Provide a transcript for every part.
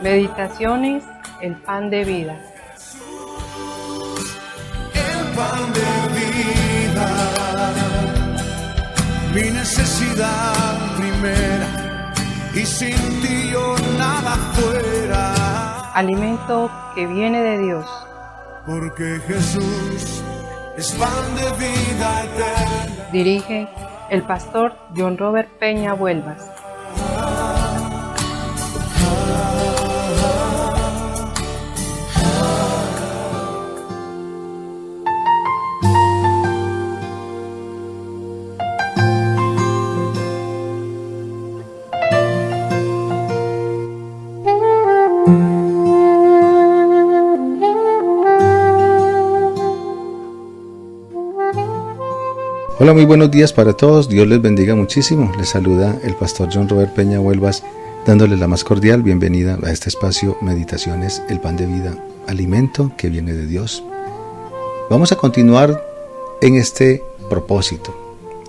Meditaciones, el pan de vida. El pan de vida, mi necesidad primera, y sin ti yo nada fuera. Alimento que viene de Dios. Porque Jesús es pan de vida eterna. Dirige el pastor John Robert Peña Vuelvas. Hola, muy buenos días para todos, Dios les bendiga muchísimo. Les saluda el pastor John Robert Peña Vuelvas, dándoles la más cordial bienvenida a este espacio Meditaciones, el pan de vida, alimento que viene de Dios. Vamos a continuar en este propósito,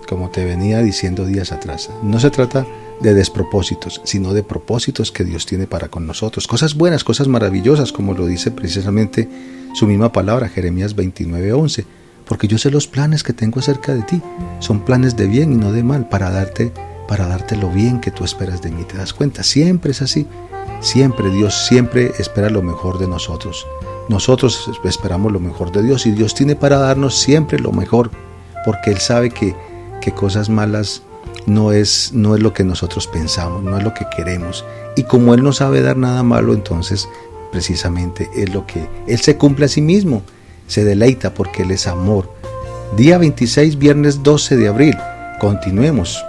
como te venía diciendo días atrás. No se trata de despropósitos, sino de propósitos que Dios tiene para con nosotros. Cosas buenas, cosas maravillosas, como lo dice precisamente su misma palabra, Jeremías 29:11. Porque yo sé los planes que tengo acerca de ti. Son planes de bien y no de mal, para darte lo bien que tú esperas de mí. ¿Te das cuenta? Siempre es así. Siempre, Dios siempre espera lo mejor de nosotros. Nosotros esperamos lo mejor de Dios y Dios tiene para darnos siempre lo mejor. Porque Él sabe que cosas malas no es lo que nosotros pensamos, no es lo que queremos. Y como Él no sabe dar nada malo, entonces precisamente es lo que Él se cumple a sí mismo. Se deleita porque Él es amor. Día 26, viernes 12 de abril. Continuemos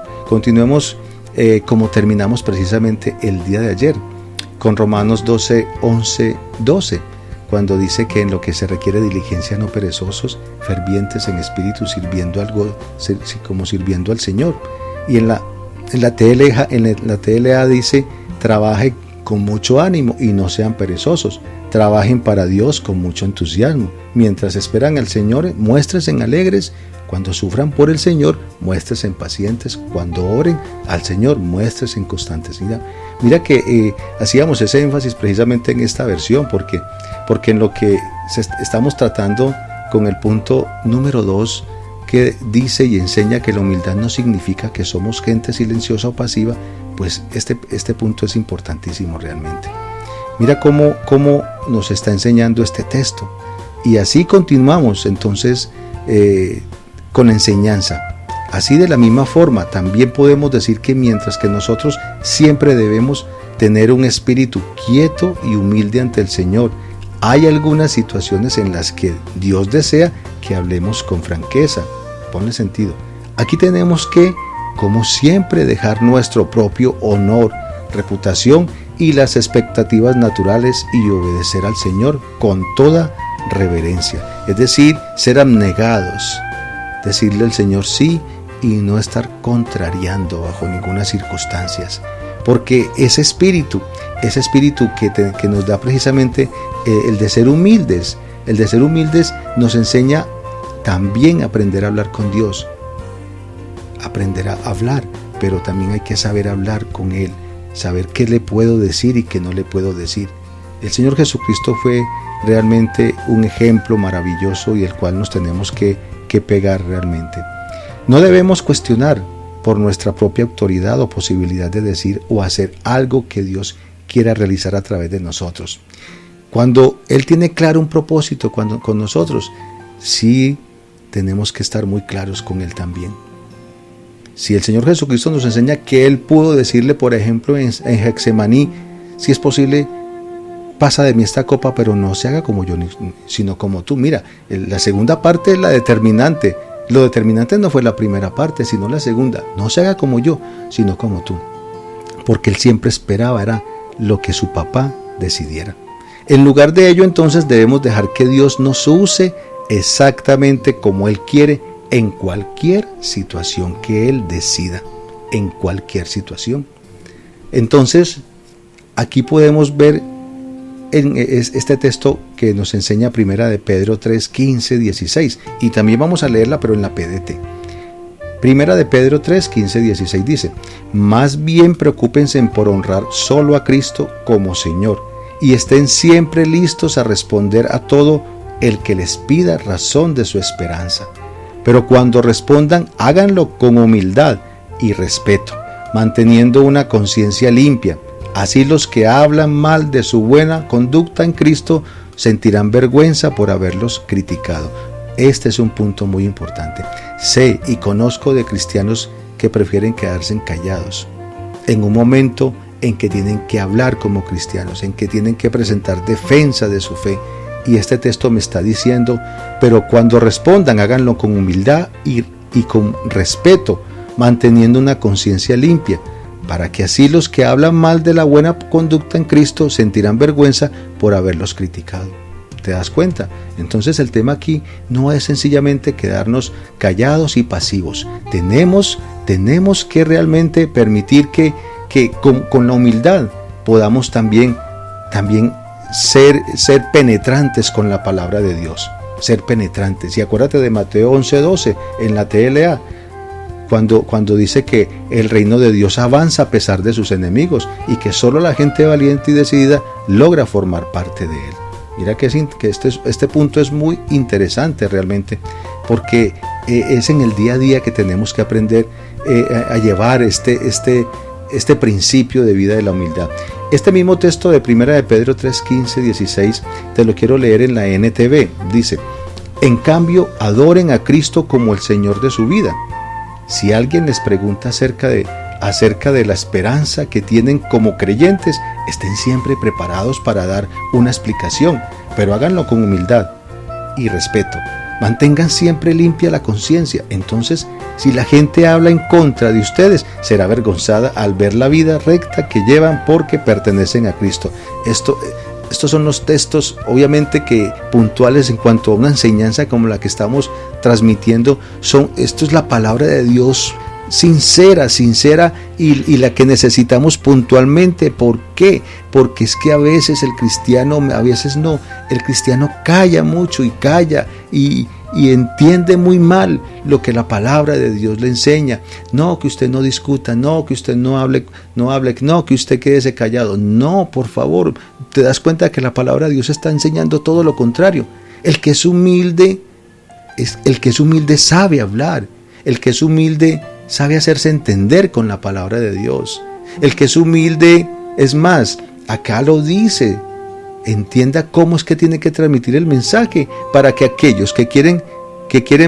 como terminamos precisamente el día de ayer, con Romanos 12, 11, 12, cuando dice que en lo que se requiere diligencia no perezosos, fervientes en espíritu, sirviendo al Señor. Y en la TLA dice, trabaje con mucho ánimo y no sean perezosos. Trabajen para Dios con mucho entusiasmo. Mientras esperan al Señor, muéstrense alegres. Cuando sufran por el Señor, muéstrense pacientes. Cuando oren al Señor, muéstrense constantes. Mira que hacíamos ese énfasis precisamente en esta versión, porque en lo que estamos tratando con el punto número 2, que dice y enseña que la humildad no significa que somos gente silenciosa o pasiva, pues este punto es importantísimo realmente. Mira cómo nos está enseñando este texto. Y así continuamos entonces con la enseñanza. Así de la misma forma, también podemos decir que mientras que nosotros siempre debemos tener un espíritu quieto y humilde ante el Señor, hay algunas situaciones en las que Dios desea que hablemos con franqueza. Ponle sentido. Aquí tenemos que, como siempre, dejar nuestro propio honor, reputación y las expectativas naturales y obedecer al Señor con toda reverencia. Es decir, ser abnegados, decirle al Señor sí y no estar contrariando bajo ninguna circunstancia. Porque ese espíritu que nos da precisamente el de ser humildes, nos enseña también a aprender a hablar con Dios, aprender a hablar, pero también hay que saber hablar con Él. Saber qué le puedo decir y qué no le puedo decir. El Señor Jesucristo fue realmente un ejemplo maravilloso y el cual nos tenemos que pegar realmente. No debemos cuestionar por nuestra propia autoridad o posibilidad de decir o hacer algo que Dios quiera realizar a través de nosotros. Cuando Él tiene claro un propósito con nosotros, sí tenemos que estar muy claros con Él también. Si el Señor Jesucristo nos enseña que Él pudo decirle, por ejemplo, en Getsemaní, si es posible, pasa de mí esta copa, pero no se haga como yo, sino como tú. Mira, la segunda parte es la determinante. Lo determinante no fue la primera parte, sino la segunda. No se haga como yo, sino como tú. Porque Él siempre esperaba, era lo que su papá decidiera. En lugar de ello, entonces, debemos dejar que Dios nos use exactamente como Él quiere, en cualquier situación que Él decida, en cualquier situación. Entonces, aquí podemos ver en este texto que nos enseña Primera de Pedro 3, 15, 16, y también vamos a leerla, pero en la PDT. Primera de Pedro 3, 15, 16 dice: más bien preocúpense por honrar solo a Cristo como Señor, y estén siempre listos a responder a todo el que les pida razón de su esperanza. Pero cuando respondan, háganlo con humildad y respeto, manteniendo una conciencia limpia. Así los que hablan mal de su buena conducta en Cristo sentirán vergüenza por haberlos criticado. Este es un punto muy importante. Sé y conozco de cristianos que prefieren quedarse callados en un momento en que tienen que hablar como cristianos, en que tienen que presentar defensa de su fe. Y este texto me está diciendo, pero cuando respondan, háganlo con humildad y con respeto, manteniendo una conciencia limpia, para que así los que hablan mal de la buena conducta en Cristo sentirán vergüenza por haberlos criticado. ¿Te das cuenta? Entonces el tema aquí no es sencillamente quedarnos callados y pasivos. Tenemos que realmente permitir que con la humildad podamos también ser penetrantes con la palabra de Dios. Ser penetrantes. Y acuérdate de Mateo 11:12 en la TLA. Cuando dice que el reino de Dios avanza a pesar de sus enemigos y que solo la gente valiente y decidida logra formar parte de él. Mira que este punto es muy interesante realmente, porque es en el día a día que tenemos que aprender a llevar este principio de vida de la humildad. Este mismo texto de 1 de Pedro 3:15-16 te lo quiero leer en la NTV. Dice: en cambio, adoren a Cristo como el Señor de su vida. Si alguien les pregunta acerca de la esperanza que tienen como creyentes, estén siempre preparados para dar una explicación, pero háganlo con humildad y respeto. Mantengan siempre limpia la conciencia. Entonces, si la gente habla en contra de ustedes, será avergonzada al ver la vida recta que llevan porque pertenecen a Cristo. Estos son los textos, obviamente, que puntuales en cuanto a una enseñanza como la que estamos transmitiendo. Esto es la palabra de Dios sincera y la que necesitamos puntualmente. ¿Por qué? Porque es que a veces el cristiano calla mucho y calla y entiende muy mal lo que la palabra de Dios le enseña. No, que usted no discuta, no, que usted no hable, no, que usted quédese callado. No, por favor, te das cuenta que la palabra de Dios está enseñando todo lo contrario. El que es humilde sabe hablar. El que es humilde sabe hacerse entender con la palabra de Dios. El que es humilde, es más, acá lo dice, entienda cómo es que tiene que transmitir el mensaje para que aquellos que quieren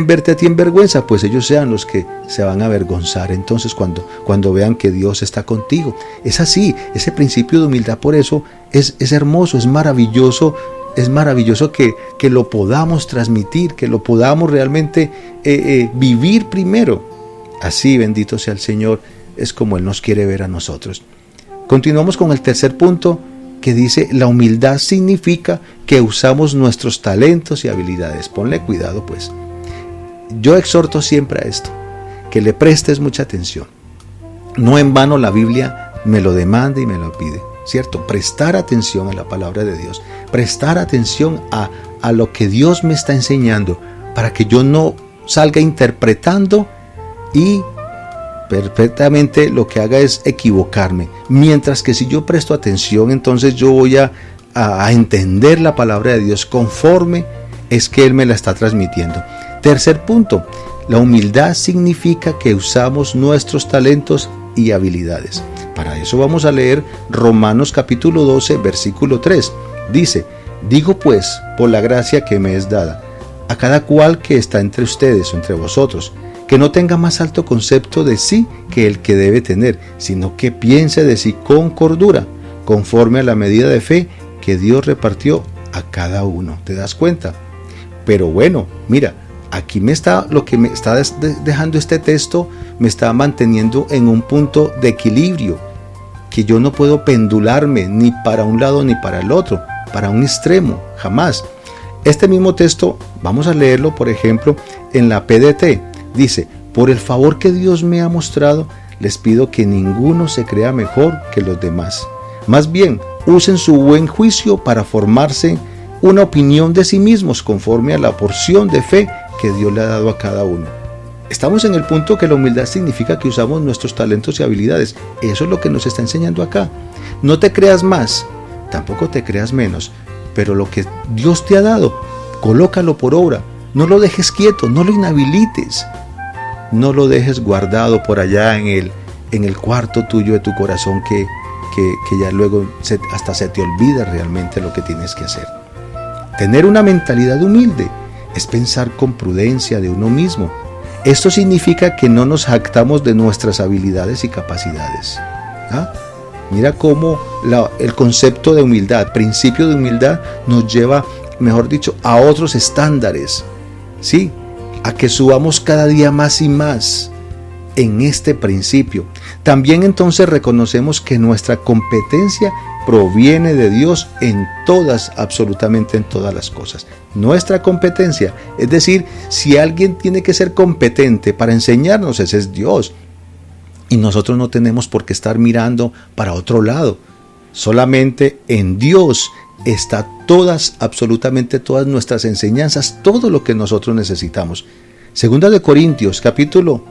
verte a ti en vergüenza, pues ellos sean los que se van a avergonzar entonces cuando vean que Dios está contigo. Es así, ese principio de humildad, por eso es hermoso, es maravilloso que lo podamos transmitir, que lo podamos realmente vivir primero. Así, bendito sea el Señor, es como Él nos quiere ver a nosotros. Continuamos con el tercer punto, que dice: la humildad significa que usamos nuestros talentos y habilidades. Ponle cuidado, pues. Yo exhorto siempre a esto, que le prestes mucha atención. No en vano la Biblia me lo demanda y me lo pide, ¿cierto? Prestar atención a la palabra de Dios, prestar atención a lo que Dios me está enseñando, para que yo no salga interpretando y perfectamente lo que haga es equivocarme. Mientras que si yo presto atención, entonces yo voy a entender la palabra de Dios conforme es que Él me la está transmitiendo. Tercer punto, la humildad significa que usamos nuestros talentos y habilidades. Para eso vamos a leer Romanos capítulo 12, versículo 3. Dice: digo pues, por la gracia que me es dada, a cada cual que está entre ustedes o entre vosotros, que no tenga más alto concepto de sí que el que debe tener, sino que piense de sí con cordura, conforme a la medida de fe que Dios repartió a cada uno. ¿Te das cuenta? Pero bueno, mira, aquí lo que me está dejando este texto, me está manteniendo en un punto de equilibrio, que yo no puedo pendularme ni para un lado ni para el otro, para un extremo, jamás. Este mismo texto, vamos a leerlo, por ejemplo, en la PDT. Dice: por el favor que Dios me ha mostrado, les pido que ninguno se crea mejor que los demás. Más bien, usen su buen juicio para formarse una opinión de sí mismos conforme a la porción de fe que Dios le ha dado a cada uno. Estamos en el punto que la humildad significa que usamos nuestros talentos y habilidades. Eso es lo que nos está enseñando acá. No te creas más, tampoco te creas menos, pero lo que Dios te ha dado, colócalo por obra. No lo dejes quieto, no lo inhabilites. No lo dejes guardado por allá en el cuarto tuyo de tu corazón que ya luego hasta se te olvida realmente lo que tienes que hacer. Tener una mentalidad humilde es pensar con prudencia de uno mismo. Esto significa que no nos jactamos de nuestras habilidades y capacidades. Mira cómo el concepto de humildad, principio de humildad, nos lleva, mejor dicho, a otros estándares, ¿sí? A que subamos cada día más y más en este principio. También entonces reconocemos que nuestra competencia proviene de Dios en todas, absolutamente en todas las cosas. Nuestra competencia, es decir, si alguien tiene que ser competente para enseñarnos, ese es Dios. Y nosotros no tenemos por qué estar mirando para otro lado. Solamente en Dios está todas, absolutamente todas nuestras enseñanzas, todo lo que nosotros necesitamos. Segunda de Corintios, capítulo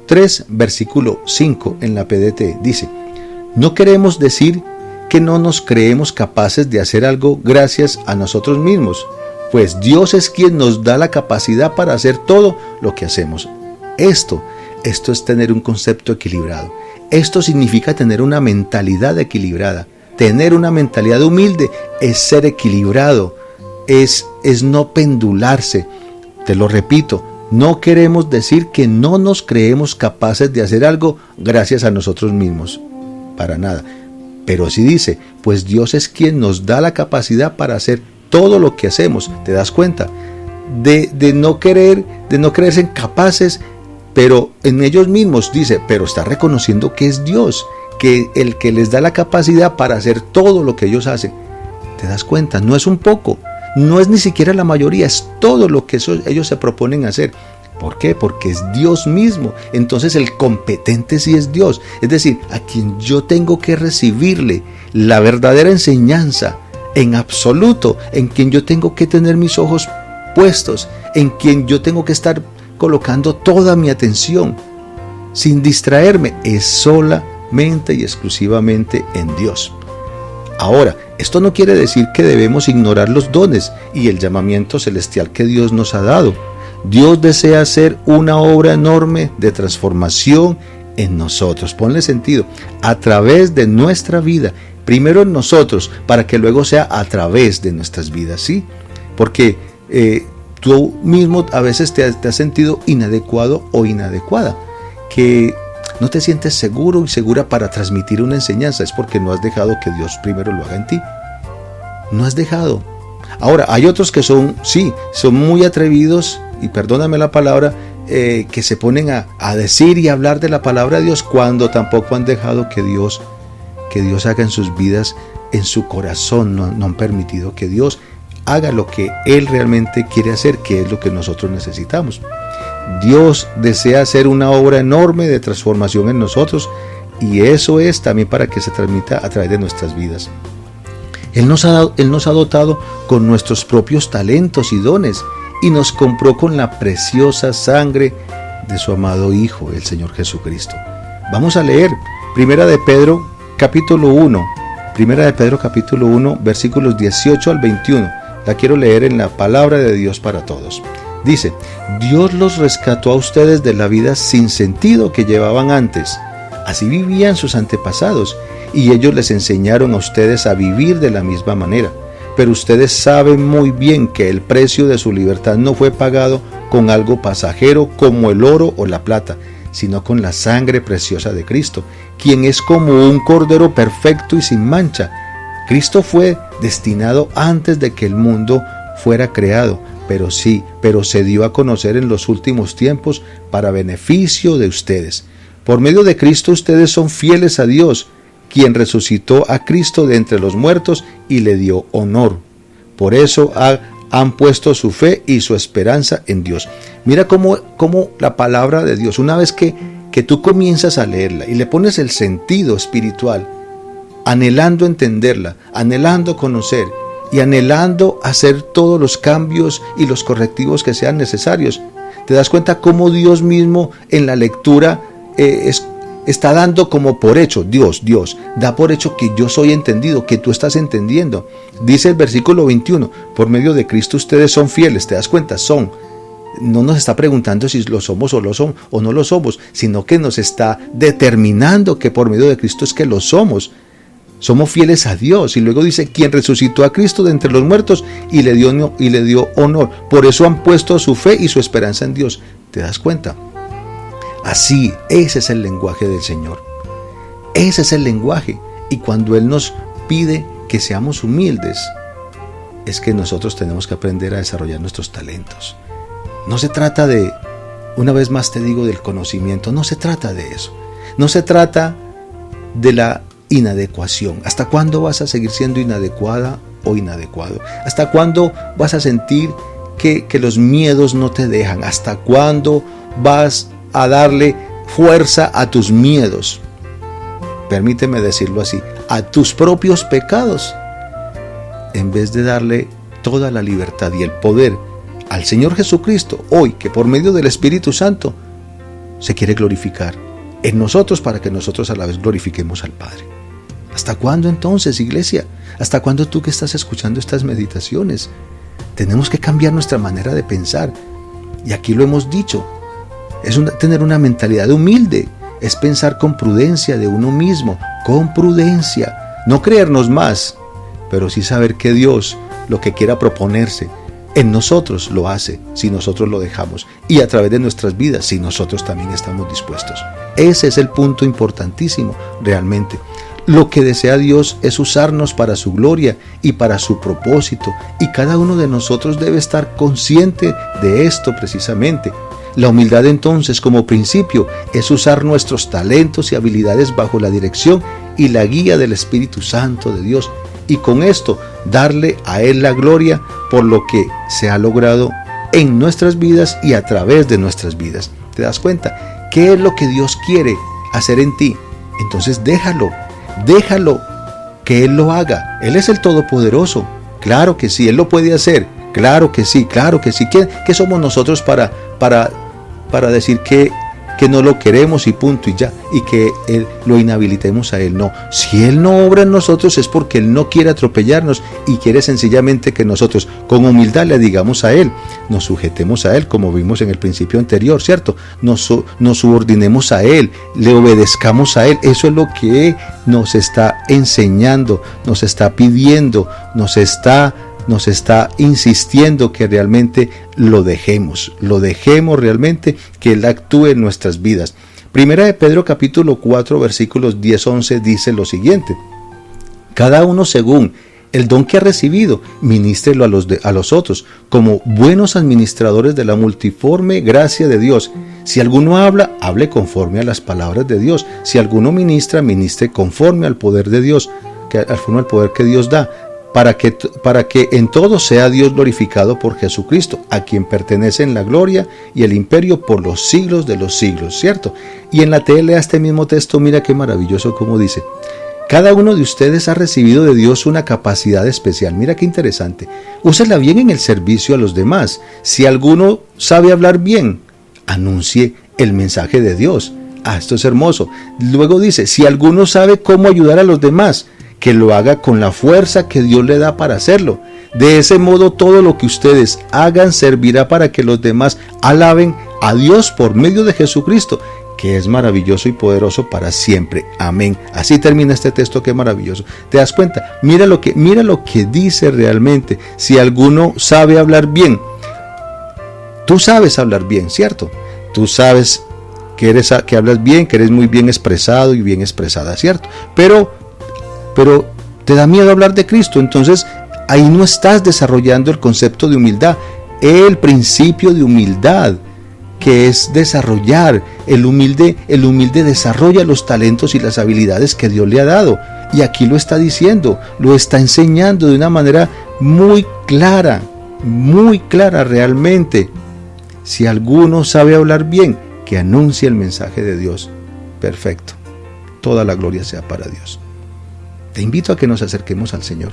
3, versículo 5 en la PDT, dice: no queremos decir que no nos creemos capaces de hacer algo gracias a nosotros mismos, pues Dios es quien nos da la capacidad para hacer todo lo que hacemos. Esto es tener un concepto equilibrado. Esto significa tener una mentalidad equilibrada. Tener una mentalidad humilde es ser equilibrado, es no pendularse. Te lo repito, no queremos decir que no nos creemos capaces de hacer algo gracias a nosotros mismos, para nada. Pero sí dice, pues Dios es quien nos da la capacidad para hacer todo lo que hacemos. ¿Te das cuenta? De no creerse capaces, pero en ellos mismos dice, pero está reconociendo que es Dios, que el que les da la capacidad para hacer todo lo que ellos hacen. ¿Te das cuenta? No es un poco, no es ni siquiera la mayoría, es todo lo que ellos se proponen hacer. ¿Por qué? Porque es Dios mismo. Entonces el competente sí es Dios. Es decir, a quien yo tengo que recibirle la verdadera enseñanza en absoluto, en quien yo tengo que tener mis ojos puestos, en quien yo tengo que estar colocando toda mi atención sin distraerme, es solamente y exclusivamente en Dios. Ahora, esto no quiere decir que debemos ignorar los dones y el llamamiento celestial que Dios nos ha dado. Dios desea hacer una obra enorme de transformación en nosotros. Ponle sentido, a través de nuestra vida, primero en nosotros, para que luego sea a través de nuestras vidas, ¿sí? Porque tú mismo a veces te has sentido inadecuado o inadecuada, que no te sientes seguro y segura para transmitir una enseñanza. Es porque no has dejado que Dios primero lo haga en ti. No has dejado. Ahora, hay otros que son muy atrevidos, y perdóname la palabra, que se ponen a decir y hablar de la palabra de Dios cuando tampoco han dejado que Dios haga en sus vidas, en su corazón. No han permitido que Dios haga lo que Él realmente quiere hacer, que es lo que nosotros necesitamos. Dios desea hacer una obra enorme de transformación en nosotros, y eso es también para que se transmita a través de nuestras vidas. Él nos ha dotado con nuestros propios talentos y dones, y nos compró con la preciosa sangre de su amado Hijo, el Señor Jesucristo. Vamos a leer Primera de Pedro capítulo 1, versículos 18 al 21. La quiero leer en la palabra de Dios para todos. Dice: Dios los rescató a ustedes de la vida sin sentido que llevaban antes. Así vivían sus antepasados, y ellos les enseñaron a ustedes a vivir de la misma manera. Pero ustedes saben muy bien que el precio de su libertad no fue pagado con algo pasajero como el oro o la plata, sino con la sangre preciosa de Cristo, quien es como un cordero perfecto y sin mancha. Cristo fue destinado antes de que el mundo fuera creado, pero se dio a conocer en los últimos tiempos para beneficio de ustedes. Por medio de Cristo ustedes son fieles a Dios, quien resucitó a Cristo de entre los muertos y le dio honor. Por eso han puesto su fe y su esperanza en Dios. Mira cómo la palabra de Dios, una vez que tú comienzas a leerla y le pones el sentido espiritual, anhelando entenderla, anhelando conocer y anhelando hacer todos los cambios y los correctivos que sean necesarios, te das cuenta cómo Dios mismo en la lectura está dando como por hecho, Dios da por hecho que yo soy entendido, que tú estás entendiendo. Dice el versículo 21, por medio de Cristo ustedes son fieles, ¿te das cuenta? Son. No nos está preguntando si lo somos o no lo somos, sino que nos está determinando que por medio de Cristo es que lo somos. Somos fieles a Dios. Y luego dice, quien resucitó a Cristo de entre los muertos y le dio honor. Por eso han puesto su fe y su esperanza en Dios. ¿Te das cuenta? Así, ese es el lenguaje del Señor. Ese es el lenguaje. Y cuando Él nos pide que seamos humildes, es que nosotros tenemos que aprender a desarrollar nuestros talentos. No se trata de, una vez más te digo, del conocimiento. No se trata de eso. No se trata de la inadecuación. ¿Hasta cuándo vas a seguir siendo inadecuada o inadecuado? ¿Hasta cuándo vas a sentir que los miedos no te dejan? ¿Hasta cuándo vas a darle fuerza a tus miedos? Permíteme decirlo así, a tus propios pecados, en vez de darle toda la libertad y el poder al Señor Jesucristo, hoy que por medio del Espíritu Santo se quiere glorificar en nosotros para que nosotros a la vez glorifiquemos al Padre. ¿Hasta cuándo entonces, iglesia? ¿Hasta cuándo tú que estás escuchando estas meditaciones? Tenemos que cambiar nuestra manera de pensar. Y aquí lo hemos dicho. Es tener una mentalidad humilde. Es pensar con prudencia de uno mismo. Con prudencia. No creernos más, pero sí saber que Dios, lo que quiera proponerse en nosotros, lo hace si nosotros lo dejamos. Y a través de nuestras vidas, si nosotros también estamos dispuestos. Ese es el punto importantísimo, realmente. Lo que desea Dios es usarnos para su gloria y para su propósito. Y cada uno de nosotros debe estar consciente de esto precisamente. La humildad entonces, como principio, es usar nuestros talentos y habilidades bajo la dirección y la guía del Espíritu Santo de Dios. Y con esto, darle a Él la gloria por lo que se ha logrado en nuestras vidas y a través de nuestras vidas. ¿Te das cuenta? ¿Qué es lo que Dios quiere hacer en ti? Entonces déjalo que Él lo haga. Él es el Todopoderoso. Claro que sí, Él lo puede hacer. Claro que sí. ¿Qué somos nosotros para decir que no lo queremos y punto y ya? Y que lo inhabilitemos a Él. No, si Él no obra en nosotros es porque Él no quiere atropellarnos y quiere sencillamente que nosotros con humildad le digamos a Él, nos sujetemos a Él, como vimos en el principio anterior, ¿cierto? Nos subordinemos a Él, le obedezcamos a Él. Eso es lo que nos está enseñando, nos está pidiendo, nos está insistiendo que realmente lo dejemos realmente, que Él actúe en nuestras vidas. Primera de Pedro capítulo 4 versículos 10-11 dice lo siguiente: cada uno según el don que ha recibido, ministrelo a los otros, como buenos administradores de la multiforme gracia de Dios. Si alguno habla, hable conforme a las palabras de Dios. Si alguno ministra, ministre conforme al poder de Dios, al poder que Dios da, para que en todo sea Dios glorificado por Jesucristo, a quien pertenecen la gloria y el imperio por los siglos de los siglos, ¿cierto? Y en la tele a este mismo texto, mira qué maravilloso como dice: cada uno de ustedes ha recibido de Dios una capacidad especial. Mira qué interesante. Úsela bien en el servicio a los demás. Si alguno sabe hablar bien, anuncie el mensaje de Dios. Esto es hermoso. Luego dice, si alguno sabe cómo ayudar a los demás, que lo haga con la fuerza que Dios le da para hacerlo. De ese modo, todo lo que ustedes hagan servirá para que los demás alaben a Dios por medio de Jesucristo, que es maravilloso y poderoso para siempre. Amén. Así termina este texto, qué maravilloso. ¿Te das cuenta? Mira lo que dice realmente. Si alguno sabe hablar bien, tú sabes hablar bien, ¿cierto? Tú sabes que hablas bien, que eres muy bien expresado y bien expresada, ¿cierto? Pero te da miedo hablar de Cristo, entonces ahí no estás desarrollando el concepto de humildad, el principio de humildad, que es desarrollar. El humilde desarrolla los talentos y las habilidades que Dios le ha dado, y aquí lo está diciendo, lo está enseñando de una manera muy clara realmente. Si alguno sabe hablar bien, que anuncie el mensaje de Dios. Perfecto, toda la gloria sea para Dios. Te invito a que nos acerquemos al Señor.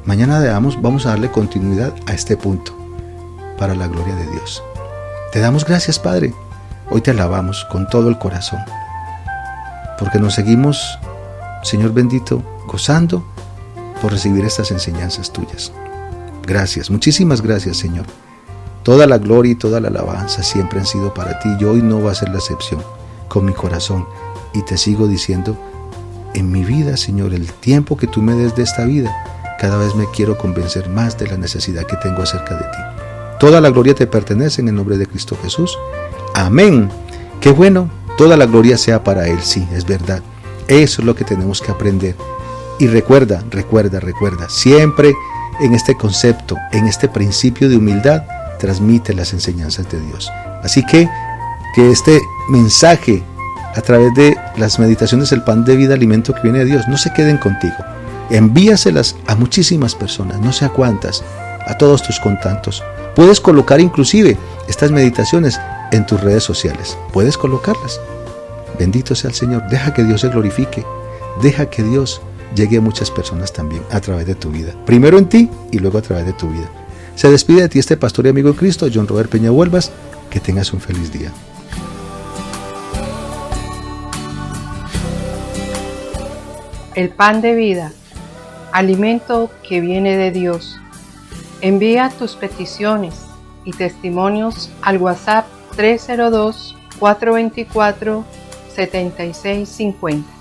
Mañana vamos a darle continuidad a este punto, para la gloria de Dios. Te damos gracias, Padre. Hoy te alabamos con todo el corazón. porque nos seguimos, Señor bendito, gozando por recibir estas enseñanzas tuyas. Gracias, muchísimas gracias, Señor. Toda la gloria y toda la alabanza siempre han sido para ti, y hoy no va a ser la excepción, con mi corazón. Y te sigo diciendo, en mi vida, Señor, el tiempo que tú me des de esta vida, cada vez me quiero convencer más de la necesidad que tengo acerca de ti. Toda la gloria te pertenece en el nombre de Cristo Jesús. Amén. Qué bueno, toda la gloria sea para Él, sí, es verdad. Eso es lo que tenemos que aprender. Y recuerda, siempre en este concepto, en este principio de humildad, transmite las enseñanzas de Dios. Así que este mensaje a través de las meditaciones del pan de vida, alimento que viene de Dios, no se queden contigo. Envíaselas a muchísimas personas, no sé a cuántas, a todos tus contactos. Puedes colocar inclusive estas meditaciones en tus redes sociales. Puedes colocarlas. Bendito sea el Señor. Deja que Dios se glorifique. Deja que Dios llegue a muchas personas también a través de tu vida. Primero en ti y luego a través de tu vida. Se despide de ti este pastor y amigo en Cristo, John Robert Peña Huelvas. Que tengas un feliz día. El pan de vida, alimento que viene de Dios. Envía tus peticiones y testimonios al WhatsApp 302-424-7650.